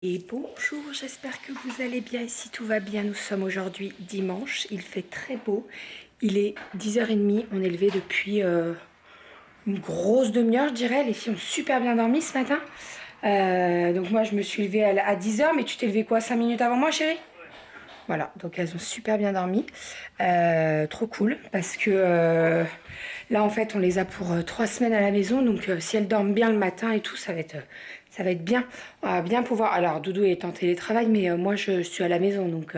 Et bonjour, j'espère que vous allez bien. Ici tout va bien, nous sommes aujourd'hui dimanche, il fait très beau. Il est 10h30, on est levé depuis une grosse demi-heure je dirais. Les filles ont super bien dormi ce matin. Donc moi je me suis levée à 10h, mais tu t'es levée quoi, 5 minutes avant moi chérie? Voilà, donc elles ont super bien dormi. Trop cool, parce que là en fait on les a pour 3 semaines à la maison. Donc si elles dorment bien le matin et tout, ça va être bien. On va bien pouvoir... Alors Doudou est en télétravail, mais moi je suis à la maison. Donc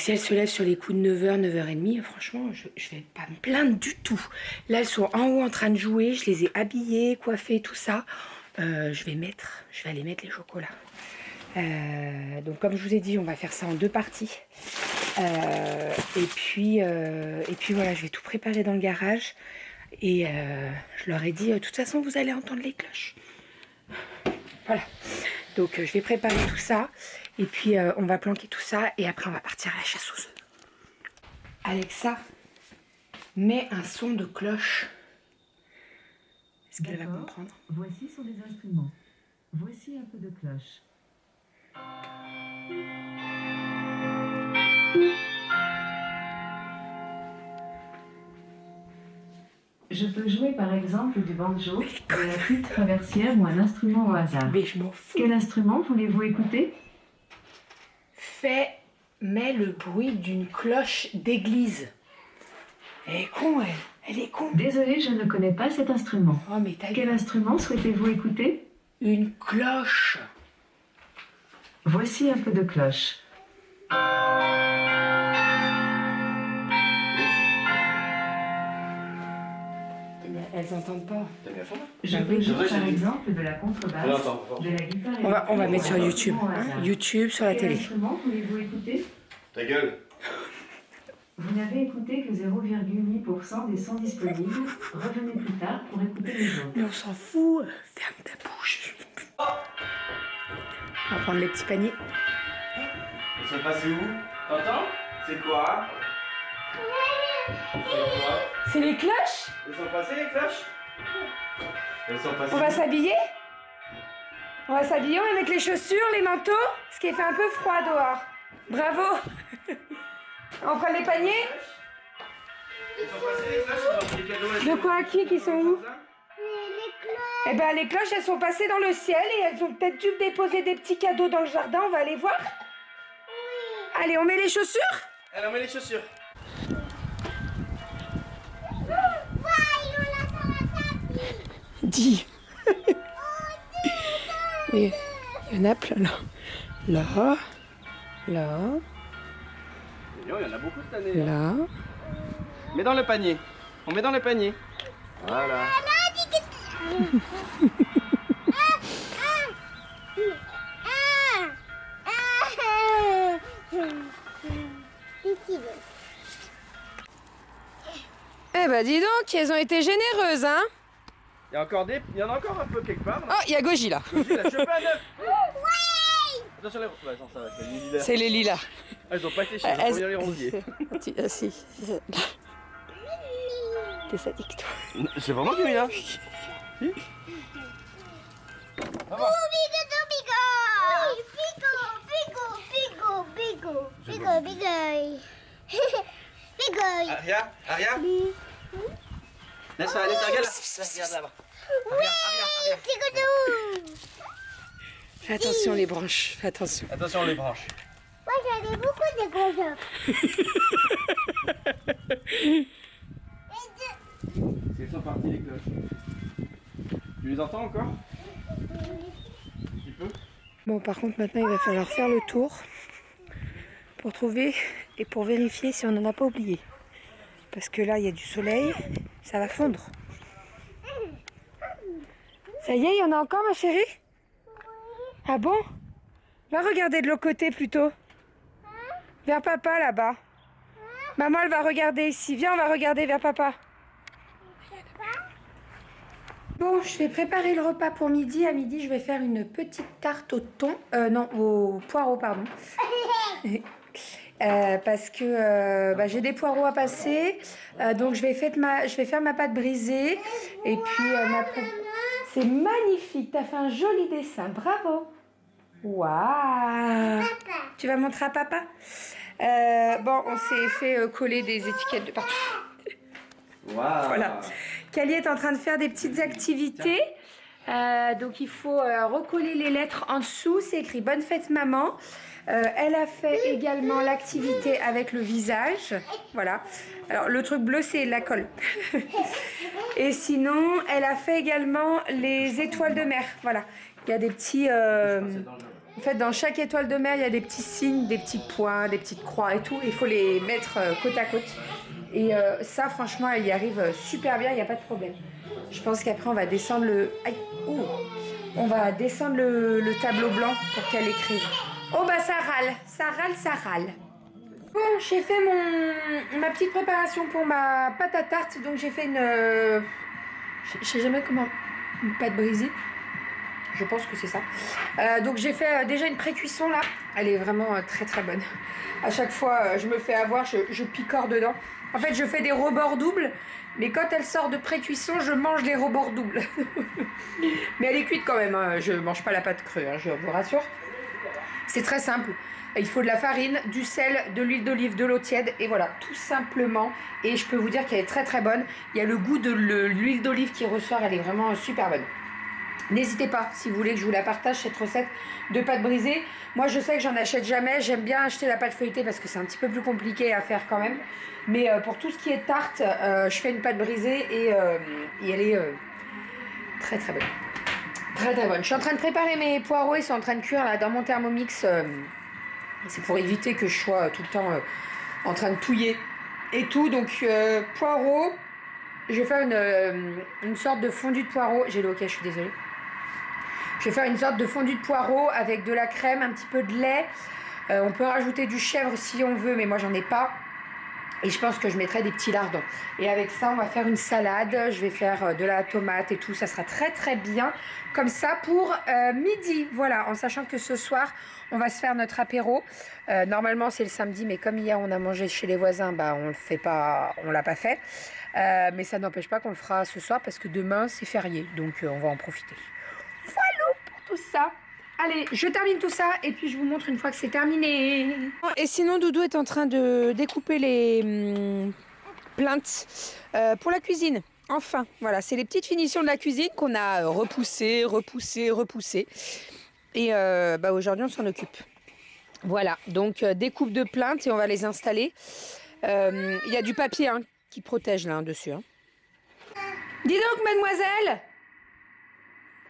si elles se lèvent sur les coups de 9h, 9h30, franchement je vais pas me plaindre du tout. Là elles sont en haut en train de jouer, je les ai habillées, coiffées, tout ça. Je vais aller mettre les chocolats. Donc comme je vous ai dit, on va faire ça en 2 parties. Et puis voilà, je vais tout préparer dans le garage. Et je leur ai dit, de toute façon, vous allez entendre les cloches. Voilà. Donc je vais préparer tout ça. Et puis on va planquer tout ça. Et après, on va partir à la chasse aux œufs. Alexa, mets un son de cloche. Est-ce qu'elle va comprendre? Voici sont des instruments. Voici un peu de cloche. Je peux jouer par exemple du banjo, de la flûte traversière ou un instrument au hasard. Mais je m'en fous. Quel instrument voulez-vous écouter? Mets le bruit d'une cloche d'église. Elle est con, elle est con. Désolée, je ne connais pas cet instrument. Oh, mais t'as Quel instrument souhaitez-vous écouter? une cloche. Voici un peu de cloche. Elles entendent pas. Je peux jouer par exemple de la contrebasse, de la guitare. On va mettre sur YouTube. Hein, YouTube, sur la Quel télé. instrument voulez-vous écouter? Ta gueule. Vous n'avez écouté que 0,8% des sons disponibles. Revenez plus tard pour écouter les autres. Mais on s'en fout. Ferme ta bouche. On va prendre les petits paniers. Ils sont passés où? T'entends? C'est quoi? C'est quoi? C'est les cloches? Ils sont passés les cloches? Ils sont passés. On va s'habiller? On va s'habiller, on va mettre les chaussures, les manteaux, parce qu'il fait un peu froid dehors. Bravo. On prend les paniers? Ils sont passés les cloches, ils ont pris des cadeaux. De quoi? Qui sont où? Eh ben les cloches, elles sont passées dans le ciel et elles ont peut-être dû déposer des petits cadeaux dans le jardin. On va aller voir. Allez, on met les chaussures? Allez, on met les chaussures. Dis. Oui, il y en a plein là. Là. Là. Il y en a beaucoup cette année. Là. Mets dans le panier. On met dans le panier. Voilà. Eh ben dis donc, elles ont été généreuses, hein. Il y en a encore un peu quelque part. Oh, il y a Goji là. J'ai la chopin neuf. Attention les... Ouais, non, ça va, c'est les lilas. C'est les lilas. Ah, ils ont pas été chers, ils ont pas les rosiers. Ah si. T'es sadique toi. C'est vraiment qui est là? Si. Aria. Laisse regarde là. Regarde là-bas. Fais attention les branches, fais attention. Attention les branches. Moi j'en ai beaucoup de gros œufs. Ils sont partis les cloches. Tu les entends encore? Un petit peu. Bon, par contre, maintenant, il va falloir faire le tour pour trouver et pour vérifier si on n'en a pas oublié. Parce que là, il y a du soleil, ça va fondre. Ça y est, il y en a encore, ma chérie? Ah bon? Va regarder de l'autre côté plutôt. Vers papa, là-bas. Maman, elle va regarder ici. Viens, on va regarder vers papa. Bon, je vais préparer le repas pour midi. À midi, je vais faire une petite tarte au thon. Non, au poireau, pardon. Parce que j'ai des poireaux à passer. Donc, je vais faire ma pâte brisée. Et puis, c'est magnifique. T'as fait un joli dessin. Bravo. Waouh! Tu vas montrer à papa? Bon, on s'est fait coller des étiquettes de partout. Waouh. Voilà. Kali est en train de faire des petites activités. Donc il faut recoller les lettres en dessous. C'est écrit Bonne fête maman. Elle a fait également l'activité avec le visage. Voilà. Alors le truc bleu c'est la colle. Et sinon elle a fait également les étoiles de mer. Voilà. Il y a des petits... En fait dans chaque étoile de mer il y a des petits signes, des petits points, des petites croix et tout. Il faut les mettre côte à côte. Et ça franchement elle y arrive super bien, il n'y a pas de problème. Je pense qu'après on va descendre le... Aïe, ouh. On va descendre le tableau blanc pour qu'elle écrive. Oh bah ça râle, ça râle, ça râle. Bon, j'ai fait ma petite préparation pour ma pâte à tarte. Donc j'ai fait une... je sais jamais comment... Une pâte brisée. Je pense que c'est ça. Donc j'ai fait déjà une pré-cuisson là. Elle est vraiment très très bonne. À chaque fois, je me fais avoir, je picore dedans. En fait, je fais des rebords doubles. Mais quand elle sort de pré-cuisson, je mange les rebords doubles. Mais elle est cuite quand même. Hein. Je mange pas la pâte crue, hein, je vous rassure. C'est très simple. Il faut de la farine, du sel, de l'huile d'olive, de l'eau tiède. Et voilà, tout simplement. Et je peux vous dire qu'elle est très très bonne. Il y a le goût de l'huile d'olive qui ressort. Elle est vraiment super bonne. N'hésitez pas, si vous voulez que je vous la partage, cette recette de pâte brisée. Moi, je sais que j'en achète jamais. J'aime bien acheter la pâte feuilletée parce que c'est un petit peu plus compliqué à faire quand même. Mais pour tout ce qui est tarte, je fais une pâte brisée et elle est très très bonne. Très très bonne. Je suis en train de préparer mes poireaux. Ils sont en train de cuire là dans mon Thermomix. C'est pour éviter que je sois tout le temps en train de touiller et tout. Donc poireaux. Je vais faire une sorte de fondue de poireaux. J'ai le hoquet, je suis désolée. Je vais faire une sorte de fondue de poireaux avec de la crème, un petit peu de lait. On peut rajouter du chèvre si on veut, mais moi j'en ai pas. Et je pense que je mettrai des petits lardons. Et avec ça, on va faire une salade. Je vais faire de la tomate et tout. Ça sera très très bien. Comme ça pour midi. Voilà, en sachant que ce soir, on va se faire notre apéro. Normalement, c'est le samedi. Mais comme hier, on a mangé chez les voisins, bah, on le fait pas, on l'a pas fait. Mais ça n'empêche pas qu'on le fera ce soir parce que demain, c'est férié. Donc, on va en profiter. Voilà pour tout ça. Allez, je termine tout ça et puis je vous montre une fois que c'est terminé. Et sinon, Doudou est en train de découper les plinthes pour la cuisine. Enfin, voilà, c'est les petites finitions de la cuisine qu'on a repoussées. Et bah, aujourd'hui, on s'en occupe. Voilà, donc découpe de plinthes et on va les installer. Il y a du papier hein, qui protège là dessus. Hein. Dis donc, mademoiselle,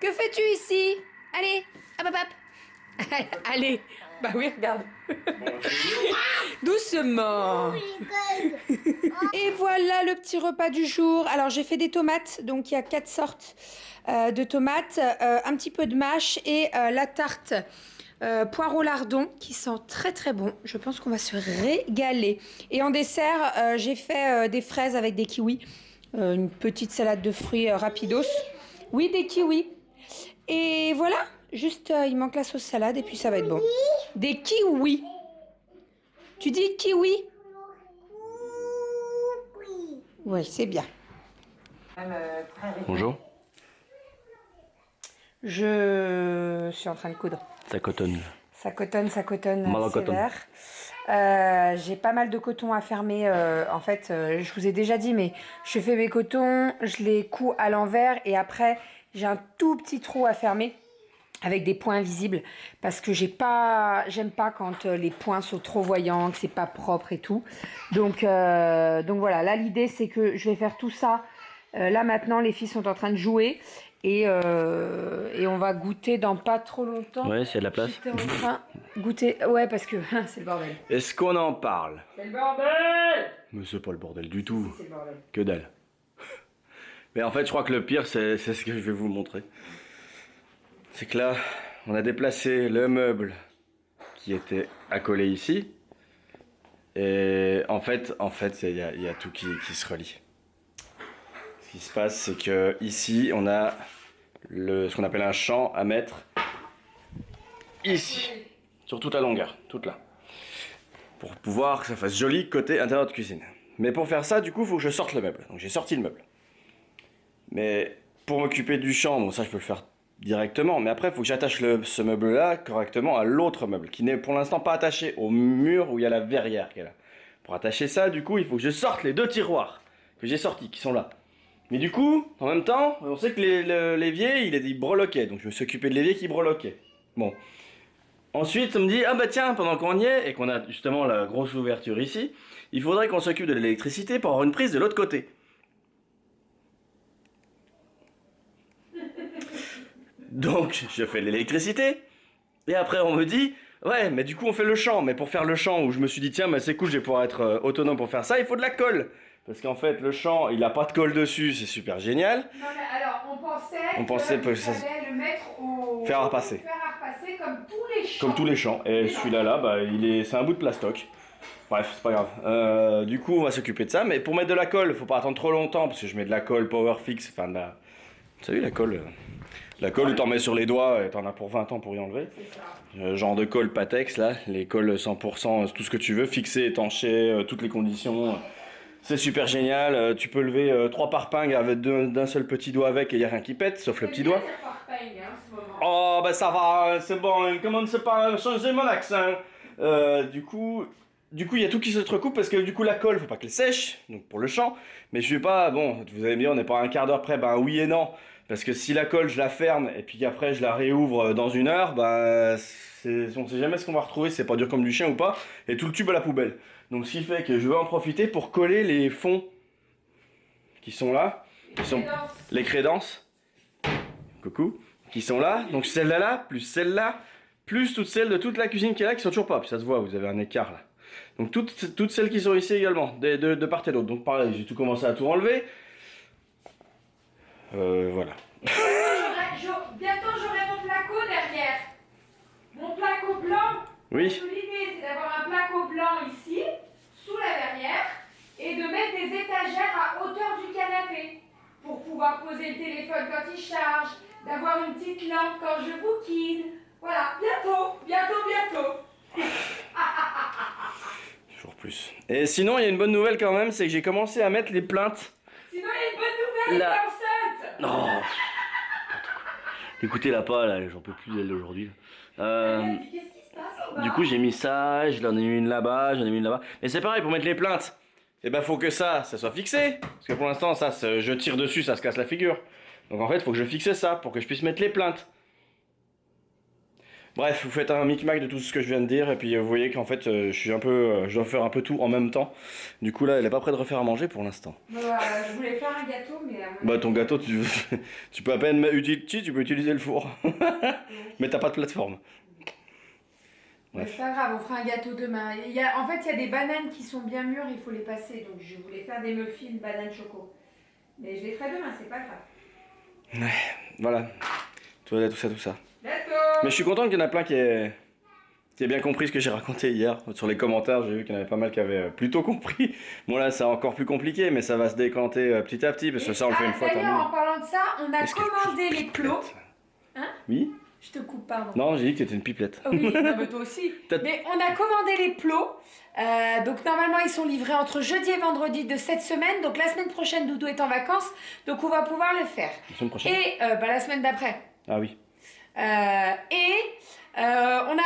que fais-tu ici? Allez, hop hop hop. Allez, bah oui, regarde. Doucement. Et voilà le petit repas du jour. Alors j'ai fait des tomates, donc il y a 4 sortes de tomates, un petit peu de mâche et la tarte poireau lardon qui sent très très bon. Je pense qu'on va se régaler. Et en dessert, j'ai fait des fraises avec des kiwis, une petite salade de fruits rapidos. Oui, des kiwis. Et voilà, juste il manque la sauce salade et puis ça va être bon. Des kiwis. Tu dis kiwi? Oui, c'est bien. Bonjour. Je suis en train de coudre. Ça cotonne. Ça cotonne Mal en coton. sévère. J'ai pas mal de coton à fermer. En fait, je vous ai déjà dit, mais je fais mes cotons, je les couds à l'envers et après, j'ai un tout petit trou à fermer avec des points visibles parce que j'aime pas quand les points sont trop voyants, que c'est pas propre et tout. Donc voilà, là l'idée c'est que je vais faire tout ça. Là maintenant, les filles sont en train de jouer. Et on va goûter dans pas trop longtemps. Ouais, s'il y a de la place. J'étais en train de goûter. Ouais, parce que c'est le bordel. Est-ce qu'on en parle? C'est le bordel! Mais c'est pas le bordel du tout. C'est le bordel. Que dalle. Mais en fait, je crois que le pire, c'est ce que je vais vous montrer. C'est que là, on a déplacé le meuble qui était accolé ici. Et en fait, il y a tout qui se relie. Ce qui se passe, c'est que ici, on a ce qu'on appelle un champ à mettre ici, sur toute la longueur, toute là, pour pouvoir que ça fasse joli côté intérieur de cuisine. Mais pour faire ça, du coup, il faut que je sorte le meuble. Donc j'ai sorti le meuble. Mais pour m'occuper du champ, bon ça je peux le faire directement. Mais après, il faut que j'attache ce meuble-là correctement à l'autre meuble, qui n'est pour l'instant pas attaché au mur où il y a la verrière qui est là. Pour attacher ça, du coup, il faut que je sorte les 2 tiroirs que j'ai sortis, qui sont là. Mais du coup, en même temps, on sait que l'évier, il breloquait. Donc je me suis occupé de l'évier qui breloquait. Bon. Ensuite, on me dit, ah bah tiens, pendant qu'on y est, et qu'on a justement la grosse ouverture ici, il faudrait qu'on s'occupe de l'électricité pour avoir une prise de l'autre côté. Donc, je fais l'électricité, et après on me dit, ouais, mais du coup on fait le champ. Mais pour faire le champ, où je me suis dit, tiens, mais c'est cool, je vais pouvoir être autonome pour faire ça, il faut de la colle. Parce qu'en fait, le champ, il a pas de colle dessus, c'est super génial. Non mais alors, on pensait que ça allait le mettre au fer à repasser. fer à repasser comme tous les champs. Comme tous les champs. Et celui-là, bah, c'est un bout de plastoc. Bref, c'est pas grave. Du coup, on va s'occuper de ça. Mais pour mettre de la colle, faut pas attendre trop longtemps, parce que je mets de la colle Powerfix, enfin de la... Vous savez, la colle où t'en mets sur les doigts, et t'en as pour 20 ans pour y enlever. C'est ça. Genre de colle Patex, là. Les colles 100%, tout ce que tu veux, fixé, étanché, toutes les conditions. C'est super génial, tu peux lever 3 parpingues avec d'un seul petit doigt avec et y a rien qui pète, sauf le petit doigt. Oh bah ça va, c'est bon, commence pas à changer mon accent. Du coup il y a tout qui se recoupe parce que du coup la colle, faut pas qu'elle sèche, donc pour le champ. Mais je vais pas, bon, vous allez me dire, on n'est pas à un quart d'heure près, ben oui et non. Parce que si la colle, je la ferme et puis après je la réouvre dans 1 heure, bah on sait jamais ce qu'on va retrouver, c'est pas dur comme du chien ou pas, et tout le tube à la poubelle. Donc ce qui fait que je vais en profiter pour coller les fonds qui sont là, qui sont les crédences, coucou, qui sont là, donc celle-là, plus toutes celles de toute la cuisine qui est là qui sont toujours pas, puis ça se voit, vous avez un écart là. Donc toutes celles qui sont ici également, de part et d'autre. Donc pareil, j'ai tout commencé à tout enlever. Voilà. Bientôt j'aurai mon placo derrière. Mon placo blanc. Oui. L'idée c'est d'avoir un placo blanc ici, sous la verrière, et de mettre des étagères à hauteur du canapé. Pour pouvoir poser le téléphone quand il charge, d'avoir une petite lampe quand je bouquine. Voilà, bientôt. Toujours plus. Et sinon, il y a une bonne nouvelle quand même, c'est que j'ai commencé à mettre les plaintes. Sinon, il y a une bonne nouvelle, elle est enceinte. Non. Écoutez-la pas là, j'en peux plus d'elle aujourd'hui. Qu'est-ce qui se passe? Du coup, j'ai mis ça, j'en ai mis une là-bas, j'en ai mis une là-bas. Mais c'est pareil, pour mettre les plaintes, et ben faut que ça soit fixé. Parce que pour l'instant, je tire dessus, ça se casse la figure. Donc en fait, faut que je fixe ça pour que je puisse mettre les plaintes. Bref, vous faites un micmac de tout ce que je viens de dire, et puis vous voyez qu'en fait, je dois faire un peu tout en même temps. Du coup là, elle est pas prête de refaire à manger pour l'instant. Je voulais faire un gâteau, mais... Bah ton gâteau, tu peux à peine utiliser, tu peux utiliser le four. Mais t'as pas de plateforme. Ouais. C'est pas grave, on fera un gâteau demain. En fait, il y a des bananes qui sont bien mûres, il faut les passer. Donc je voulais faire des muffins banane choco. Mais je les ferai demain, c'est pas grave. Ouais, voilà. Tout ça. D'accord. Mais je suis content qu'il y en a plein qui aient bien compris ce que j'ai raconté hier. Sur les commentaires, j'ai vu qu'il y en avait pas mal qui avaient plutôt compris. Bon là, c'est encore plus compliqué, mais ça va se décanter petit à petit, parce que ça, on le fait une fois. D'ailleurs, en parlant de ça, on a commandé les plots. Hein? Oui? Je te coupe, pardon. Non, j'ai dit que t'étais une pipelette. Oui, non, mais toi aussi. Mais on a commandé les plots. Donc normalement, ils sont livrés entre jeudi et vendredi de cette semaine. Donc la semaine prochaine, Doudou est en vacances. Donc on va pouvoir le faire. La semaine prochaine? Et la semaine d'après. Ah oui. On a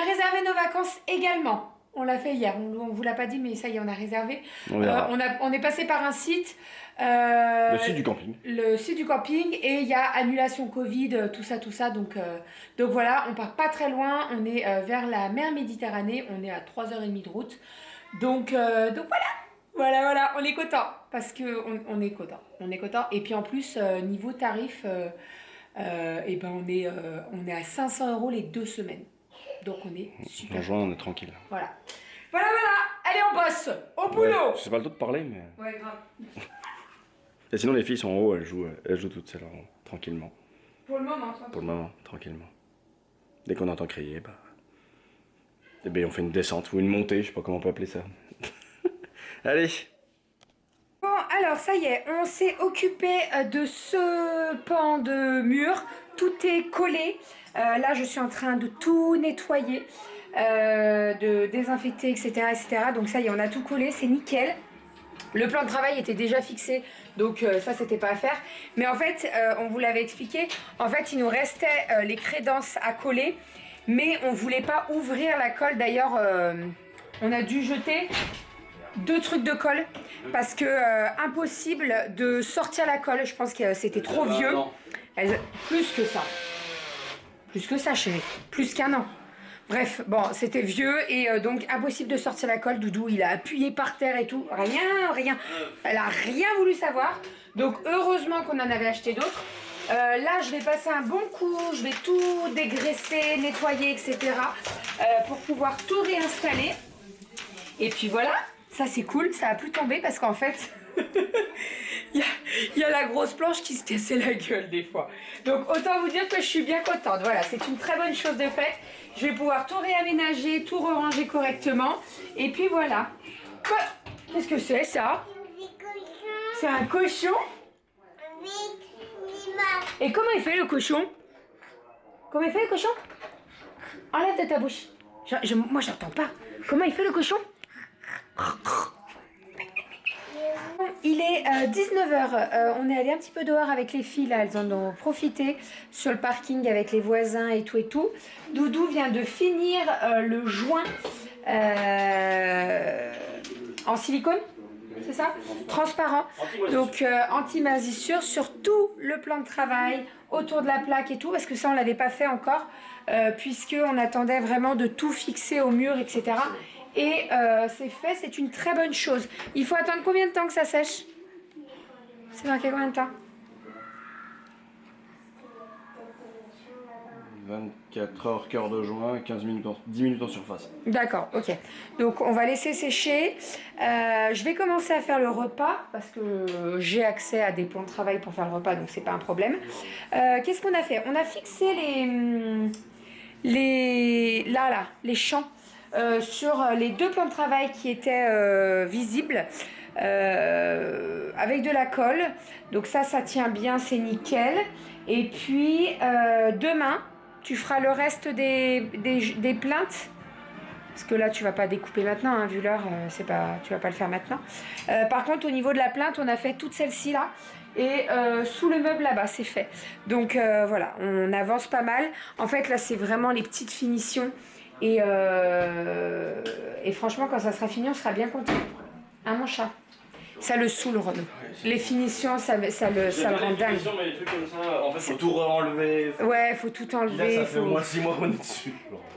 réservé nos vacances également. On l'a fait hier, on vous l'a pas dit, mais ça y est, on a réservé. On est passé par un site. Le site du camping. Le site du camping, et il y a annulation Covid, tout ça. Donc voilà, on part pas très loin. On est vers la mer Méditerranée. On est à 3h30 de route. Donc voilà, on est content. Parce que on est content. Et puis en plus, niveau tarif, on est à 500 € les 2 semaines. Donc on est super. En juin, on est tranquille. Voilà. Allez, on bosse. Au boulot. Ouais, je sais pas le temps de parler, mais. Ouais, grave. Et sinon, les filles sont en haut, elles jouent toutes seules, tranquillement. Pour le moment, tranquillement. Dès qu'on entend crier, on fait une descente ou une montée, je sais pas comment on peut appeler ça. Allez. Bon, alors ça y est, on s'est occupé de ce pan de mur. Tout est collé. Là, je suis en train de tout nettoyer, de désinfecter, etc. Donc ça y est, on a tout collé, c'est nickel. Le plan de travail était déjà fixé, donc ça c'était pas à faire. Mais en fait, on vous l'avait expliqué, en fait il nous restait les crédences à coller, mais on voulait pas ouvrir la colle. D'ailleurs, on a dû jeter 2 trucs de colle parce que impossible de sortir la colle. Je pense que c'était trop vieux. Plus que ça chérie, plus qu'1 an. Bref, bon, c'était vieux et donc impossible de sortir la colle. Doudou, il a appuyé par terre et tout. Rien. Elle a rien voulu savoir. Donc heureusement qu'on en avait acheté d'autres. Là, je vais passer un bon coup. Je vais tout dégraisser, nettoyer, etc. Pour pouvoir tout réinstaller. Et puis voilà, ça c'est cool. Ça a plus tombé parce qu'en fait... Il y a la grosse planche qui se cassait la gueule des fois. Donc autant vous dire que je suis bien contente. Voilà, c'est une très bonne chose de faite. Je vais pouvoir tout réaménager, tout ranger correctement. Et puis voilà. Qu'est-ce que c'est ça? C'est un cochon? Et comment il fait le cochon? Comment il fait le cochon? Enlève de ta bouche. Moi j'entends pas. Comment il fait le cochon? Il est 19h, on est allé un petit peu dehors avec les filles, là, elles en ont profité sur le parking avec les voisins et tout et tout. Doudou vient de finir le joint en silicone, c'est ça? Transparent, donc anti-moisissure sur tout le plan de travail, autour de la plaque et tout, parce que ça on l'avait pas fait encore, puisqu'on attendait vraiment de tout fixer au mur, etc. Et c'est fait, c'est une très bonne chose. Il faut attendre combien de temps que ça sèche? C'est marqué combien de temps? 24 heures, cœur de joint, 10 minutes en surface. D'accord, ok. Donc on va laisser sécher. Je vais commencer à faire le repas parce que j'ai accès à des plans de travail pour faire le repas, donc c'est pas un problème. Qu'est-ce qu'on a fait? On a fixé les champs. Sur les 2 plans de travail qui étaient visibles avec de la colle. Donc ça tient bien, c'est nickel. Et puis demain, tu feras le reste des plaintes. Parce que là, tu vas pas découper maintenant, hein, vu l'heure, tu vas pas le faire maintenant. Par contre, au niveau de la plainte, on a fait toute celle-ci là. Et sous le meuble là-bas, c'est fait. Donc voilà, on avance pas mal. En fait, là, c'est vraiment les petites finitions. Et franchement, quand ça sera fini, on sera bien content. Hein, mon chat? Ça le saoule, Ron. Les finitions, ça le rend dingue. Mais les trucs comme ça, en fait, faut tout enlever. Ouais, faut tout enlever. Là, ça fait au moins 6 mois qu'on est dessus.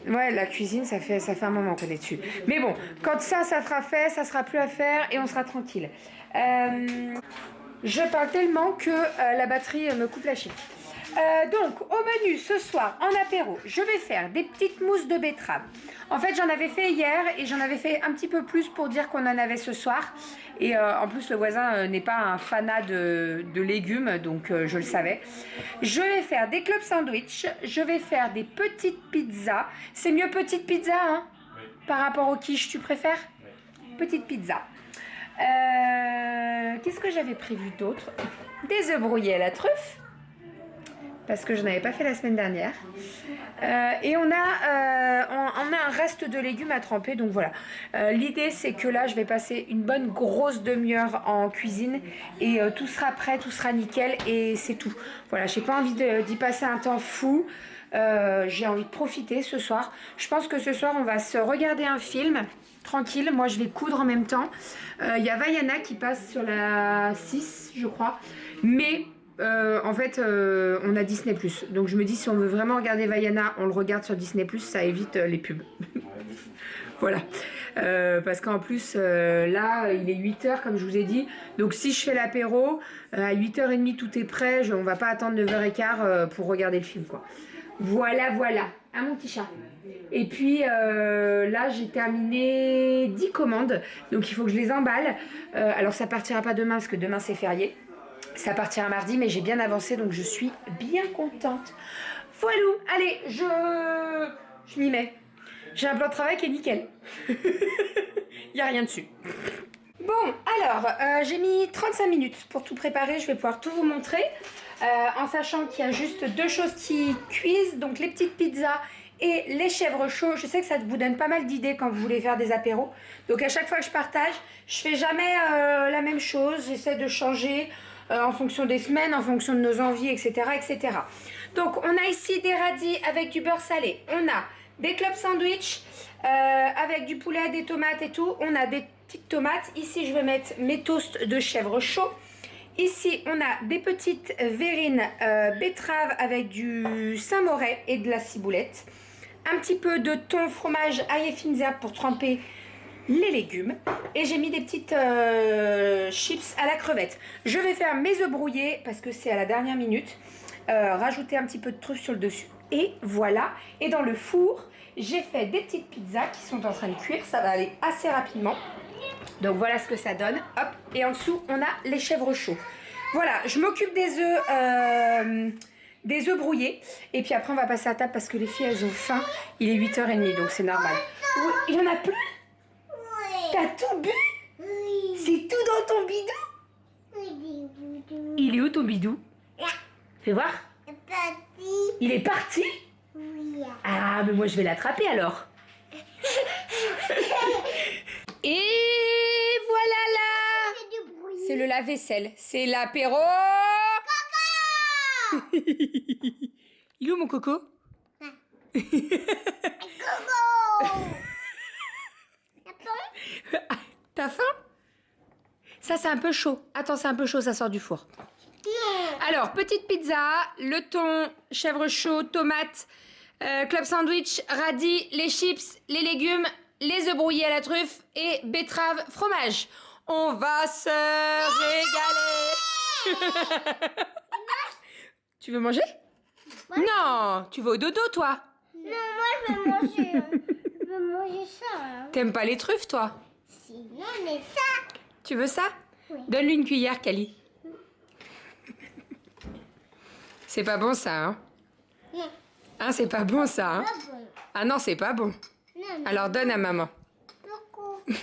Ouais, la cuisine, ça fait un moment qu'on est dessus. Mais bon, quand ça sera fait, ça sera plus à faire et on sera tranquille. Je parle tellement que la batterie me coupe la chic. Donc, au menu ce soir, en apéro, je vais faire des petites mousses de betterave. En fait, j'en avais fait hier et j'en avais fait un petit peu plus pour dire qu'on en avait ce soir. Et en plus, le voisin n'est pas un fanat de légumes, donc je le savais. Je vais faire des club sandwich, je vais faire des petites pizzas. C'est mieux petite pizza, hein? Oui. Par rapport aux quiches, tu préfères? Oui. Petite pizza. Qu'est-ce que j'avais prévu d'autre? Des œufs brouillés à la truffe. Parce que je n'avais pas fait la semaine dernière. Et on a un reste de légumes à tremper, donc voilà. L'idée, c'est que là, je vais passer une bonne grosse demi-heure en cuisine et tout sera prêt, tout sera nickel et c'est tout. Voilà, j'ai pas envie d'y passer un temps fou. J'ai envie de profiter ce soir. Je pense que ce soir, on va se regarder un film tranquille. Moi, je vais coudre en même temps. Il y a Vaiana qui passe sur la 6, je crois. Mais... en fait, on a Disney+. Donc je me dis, si on veut vraiment regarder Vaiana, on le regarde sur Disney+, ça évite les pubs. Voilà. Parce qu'en plus, là, il est 8h, comme je vous ai dit. Donc si je fais l'apéro, à 8h30, tout est prêt. On va pas attendre 9h15 pour regarder le film, quoi. Voilà, voilà. Ah, mon petit chat. Et puis là, j'ai terminé 10 commandes. Donc il faut que je les emballe. Alors ça partira pas demain, parce que demain, c'est férié. Ça partira mardi, mais j'ai bien avancé, donc je suis bien contente. Voilà, allez, je m'y mets. J'ai un plan de travail qui est nickel. Il n'y a rien dessus. Bon, alors, j'ai mis 35 minutes pour tout préparer. Je vais pouvoir tout vous montrer. En sachant qu'il y a juste 2 choses qui cuisent, donc les petites pizzas et les chèvres chauds. Je sais que ça vous donne pas mal d'idées quand vous voulez faire des apéros. Donc à chaque fois que je partage, je fais jamais la même chose. J'essaie de changer en fonction des semaines, en fonction de nos envies, etc., etc. Donc on a ici des radis avec du beurre salé. On a des club sandwich avec du poulet, des tomates et tout. On a des petites tomates. Ici je vais mettre mes toasts de chèvre chaud. Ici, on a des petites verrines betteraves avec du Saint-Moret et de la ciboulette. Un petit peu de thon, fromage, ail et fines herbes pour tremper les légumes. Et j'ai mis des petites chips à la crevette. Je vais faire mes œufs brouillés parce que c'est à la dernière minute. Rajouter un petit peu de truffe sur le dessus. Et voilà. Et dans le four, j'ai fait des petites pizzas qui sont en train de cuire. Ça va aller assez rapidement. Donc voilà ce que ça donne. Hop. Et en dessous, on a les chèvres chauds. Voilà, je m'occupe des œufs brouillés. Et puis après, on va passer à table parce que les filles, elles ont faim. Il est 8h30, donc c'est normal. Oui, il y en a plus? Oui. T'as tout bu? Oui. C'est tout dans ton bidou? Oui. Il est où ton bidou? Là. Fais voir. Parti. Il est parti? Oui. Ah, mais moi, je vais l'attraper alors. Et voilà là! C'est du bruit. C'est le lave-vaisselle. C'est l'apéro. Coco. Il est où mon coco? Coco. Attends. T'as faim? Ça, c'est un peu chaud. Attends, c'est un peu chaud, ça sort du four. Alors, petite pizza, le thon, chèvre chaud, tomate, club sandwich, radis, les chips, les légumes, les œufs brouillés à la truffe et betterave, fromage. On va se régaler. Tu veux manger? Non, tu vas au dodo, toi. Non, moi je veux manger. Je veux manger ça. Hein. T'aimes pas les truffes, toi? Sinon, mais ça. Tu veux ça? Oui. Donne-lui une cuillère, Kali. C'est pas bon, ça, hein? Non. Hein, c'est pas bon, ça, hein? Pas bon. Ah non, c'est pas bon. Non, Alors, donne à maman. Coco. Non,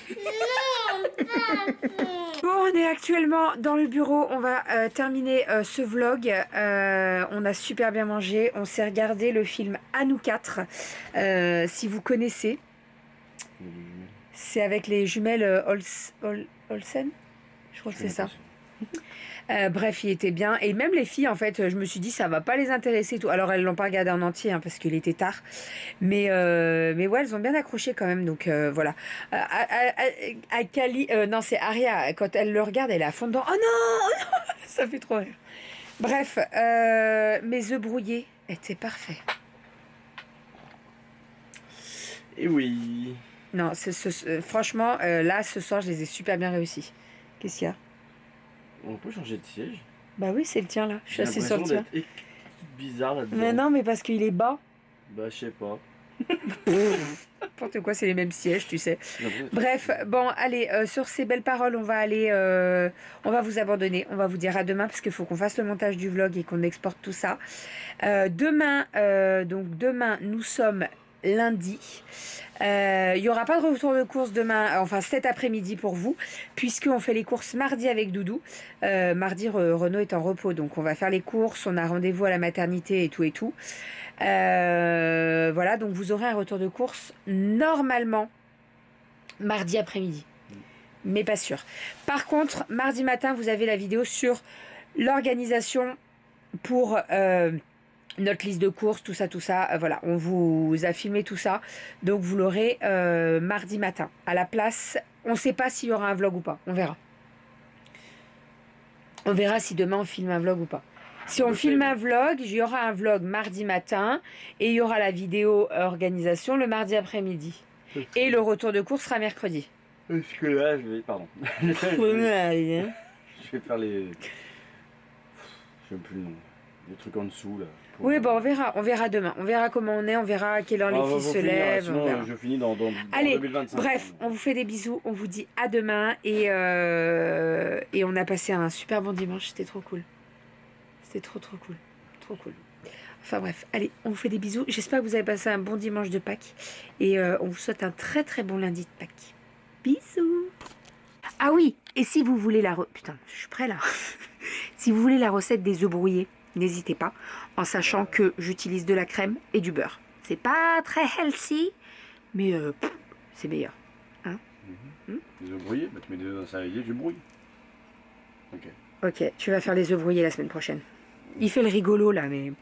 pas bon. Bon, on est actuellement dans le bureau. On va terminer ce vlog. On a super bien mangé. On s'est regardé le film À nous quatre. Si vous connaissez. C'est avec les jumelles Olsen. Je crois que c'est ça. Bref, il était bien. Et même les filles, en fait, je me suis dit, ça va pas les intéresser. Tout. Alors, elles l'ont pas regardé en entier, hein, parce qu'il était tard. Mais ouais, elles ont bien accroché quand même. Donc, voilà. À Kali, non, c'est Aria. Quand elle le regarde, elle est à fond dedans. Oh non, oh non. Ça fait trop rire. Bref, mes œufs brouillés étaient parfaits. Et oui. Non, franchement, là, ce soir, je les ai super bien réussis. Qu'est-ce qu'il y a? On peut changer de siège. Bah oui, c'est le tien, là. Je suis J'ai assez sur le l'impression tien. d'être bizarre là-dedans. Mais non, mais parce qu'il est bas. Bah, je sais pas. N'importe quoi, c'est les mêmes sièges, tu sais. J'ai l'impression d'être- Bref, bon, allez, sur ces belles paroles, on va aller, on va vous abandonner. On va vous dire à demain parce qu'il faut qu'on fasse le montage du vlog et qu'on exporte tout ça. Demain, nous sommes lundi. Il n'y aura pas de retour de course demain, enfin cet après-midi pour vous, puisqu'on fait les courses mardi avec Doudou. Mardi, Renaud est en repos, donc on va faire les courses. On a rendez-vous à la maternité et tout et tout. Voilà, donc vous aurez un retour de course normalement mardi après-midi, mais pas sûr. Par contre, mardi matin, vous avez la vidéo sur l'organisation pour notre liste de courses, tout ça, voilà, on vous a filmé tout ça, donc vous l'aurez mardi matin. À la place, on ne sait pas s'il y aura un vlog ou pas, on verra. On verra si demain on filme un vlog ou pas. Si on filme un vlog, il y aura un vlog mardi matin et il y aura la vidéo organisation le mardi après-midi. Et le retour de course sera mercredi. Parce que là, je vais. Pardon. Je vais faire les. Je sais plus le nom. Les trucs en dessous là. Oui, bon, on verra demain. On verra comment on est, on verra à quelle heure les filles se lèvent. Sinon, on verra. je finis dans Allez, 2025. bref, on vous fait des bisous, on vous dit à demain et on a passé un super bon dimanche, c'était trop cool. C'était trop cool, trop cool. Enfin bref, allez, on vous fait des bisous. J'espère que vous avez passé un bon dimanche de Pâques et on vous souhaite un très bon lundi de Pâques. Bisous. Ah oui, et si vous voulez putain, je suis prêt là. Si vous voulez la recette des œufs brouillés, n'hésitez pas, en sachant que j'utilise de la crème et du beurre. C'est pas très healthy, mais c'est meilleur. Les œufs brouillés, bah, tu mets des œufs dans un saladier, tu brouilles. Ok. Ok, tu vas faire les œufs brouillés la semaine prochaine. Il fait le rigolo là, mais...